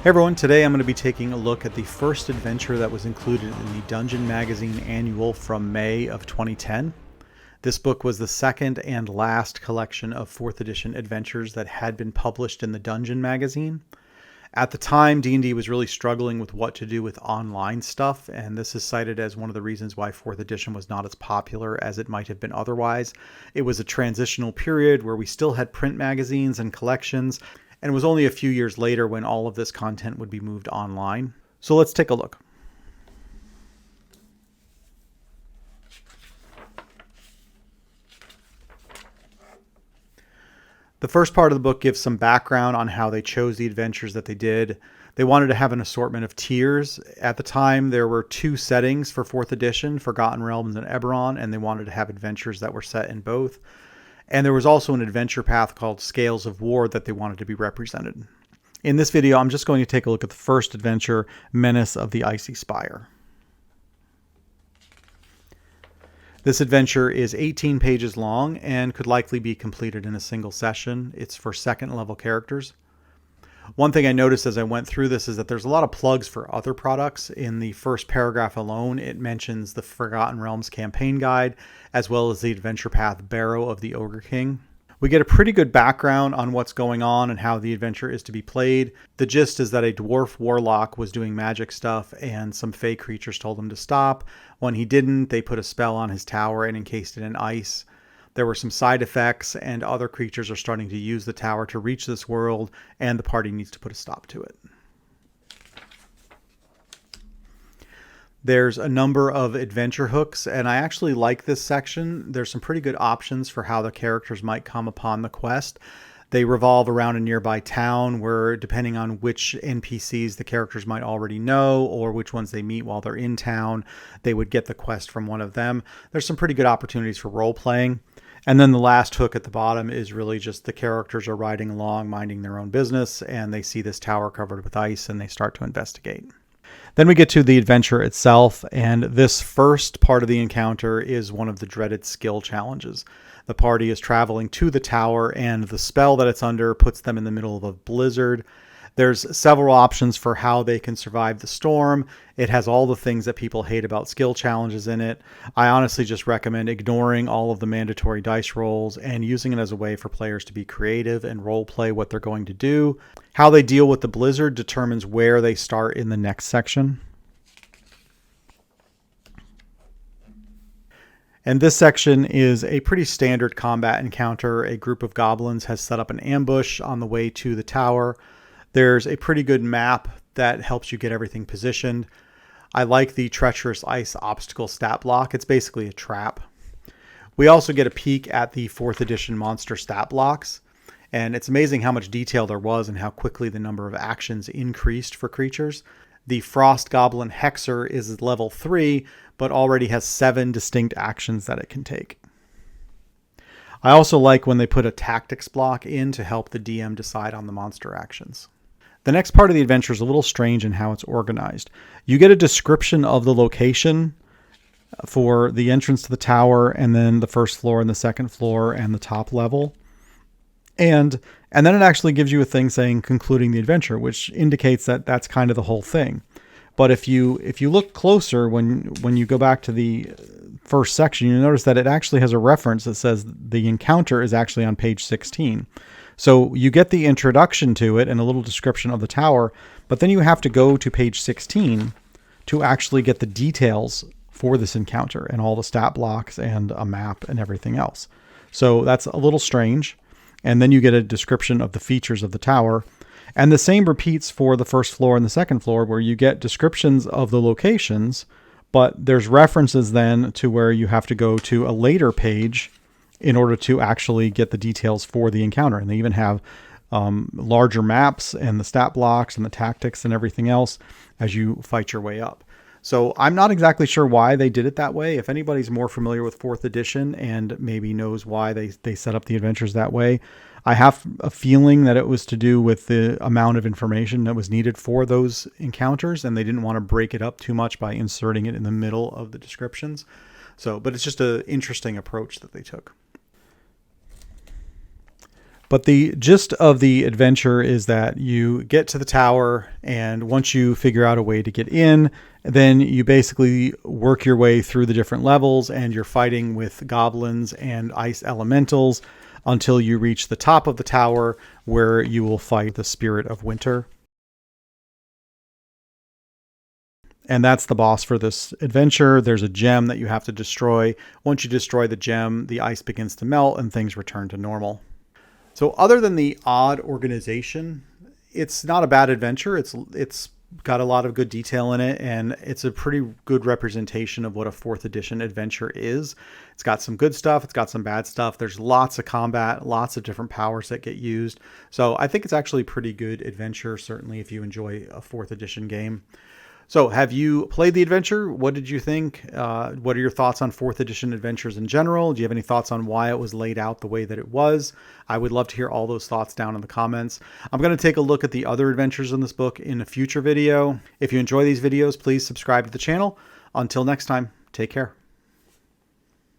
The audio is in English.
Everyone, today I'm going to be taking a look at the first adventure that was included in the Dungeon Magazine Annual from May of 2010. This book was the second and last collection of 4th edition adventures that had been published in the Dungeon Magazine. At the time, D&D was really struggling with what to do with online stuff, and this is cited as one of the reasons why 4th edition was not as popular as it might have been otherwise. It was a transitional period where we still had print magazines and collections, and it was only a few years later when all of this content would be moved online. So let's take a look. The first part of the book gives some background on how they chose the adventures that they did. They wanted to have an assortment of tiers. At the time, there were 2 settings for 4th edition, Forgotten Realms and Eberron, and they wanted to have adventures that were set in both. And there was also an adventure path called Scales of War that they wanted to be represented. In this video, I'm just going to take a look at the first adventure, Menace of the Icy Spire. This adventure is 18 pages long and could likely be completed in a single session. It's for 2nd level characters. One thing I noticed as I went through this is that there's a lot of plugs for other products. In the first paragraph alone, it mentions the Forgotten Realms campaign guide, as well as the adventure path Barrow of the Ogre King. We get a pretty good background on what's going on and how the adventure is to be played. The gist is that a dwarf warlock was doing magic stuff and some fey creatures told him to stop. When he didn't, they put a spell on his tower and encased it in ice. There were some side effects, and other creatures are starting to use the tower to reach this world, and the party needs to put a stop to it. There's a number of adventure hooks, and I actually like this section. There's some pretty good options for how the characters might come upon the quest. They revolve around a nearby town where, depending on which NPCs the characters might already know or which ones they meet while they're in town, they would get the quest from one of them. There's some pretty good opportunities for role-playing. And then the last hook at the bottom is really just the characters are riding along, minding their own business, and they see this tower covered with ice and they start to investigate. Then we get to the adventure itself, and this first part of the encounter is one of the dreaded skill challenges. The party is traveling to the tower, and the spell that it's under puts them in the middle of a blizzard. There's several options for how they can survive the storm. It has all the things that people hate about skill challenges in it. I honestly just recommend ignoring all of the mandatory dice rolls and using it as a way for players to be creative and role play what they're going to do. How they deal with the blizzard determines where they start in the next section. And this section is a pretty standard combat encounter. A group of goblins has set up an ambush on the way to the tower. There's a pretty good map that helps you get everything positioned. I like the treacherous ice obstacle stat block. It's basically a trap. We also get a peek at the 4th edition monster stat blocks. And it's amazing how much detail there was and how quickly the number of actions increased for creatures. The Frost Goblin Hexer is level 3, but already has 7 distinct actions that it can take. I also like when they put a tactics block in to help the DM decide on the monster actions. The next part of the adventure is a little strange in how it's organized. You get a description of the location for the entrance to the tower, and then the first floor and the second floor and the top level. And then it actually gives you a thing saying concluding the adventure, which indicates that that's kind of the whole thing. But if you look closer, when you go back to the first section, you notice that it actually has a reference that says the encounter is actually on page 16. So you get the introduction to it and a little description of the tower, but then you have to go to page 16 to actually get the details for this encounter and all the stat blocks and a map and everything else. So that's a little strange. And then you get a description of the features of the tower. And the same repeats for the first floor and the second floor, where you get descriptions of the locations, but there's references then to where you have to go to a later page in order to actually get the details for the encounter. And they even have larger maps and the stat blocks and the tactics and everything else as you fight your way up. So I'm not exactly sure why they did it that way. If anybody's more familiar with 4th edition and maybe knows why they set up the adventures that way, I have a feeling that it was to do with the amount of information that was needed for those encounters, and they didn't want to break it up too much by inserting it in the middle of the descriptions. But it's just an interesting approach that they took. But the gist of the adventure is that you get to the tower, and once you figure out a way to get in, then you basically work your way through the different levels, and you're fighting with goblins and ice elementals until you reach the top of the tower, where you will fight the Spirit of Winter. And that's the boss for this adventure. There's a gem that you have to destroy. Once you destroy the gem, the ice begins to melt and things return to normal. So other than the odd organization, it's not a bad adventure. It's got a lot of good detail in it, and it's a pretty good representation of what a 4th edition adventure is. It's got some good stuff. It's got some bad stuff. There's lots of combat, lots of different powers that get used. So I think it's actually a pretty good adventure, certainly if you enjoy a 4th edition game. So have you played the adventure? What did you think? What are your thoughts on 4th edition adventures in general? Do you have any thoughts on why it was laid out the way that it was? I would love to hear all those thoughts down in the comments. I'm going to take a look at the other adventures in this book in a future video. If you enjoy these videos, please subscribe to the channel. Until next time, take care.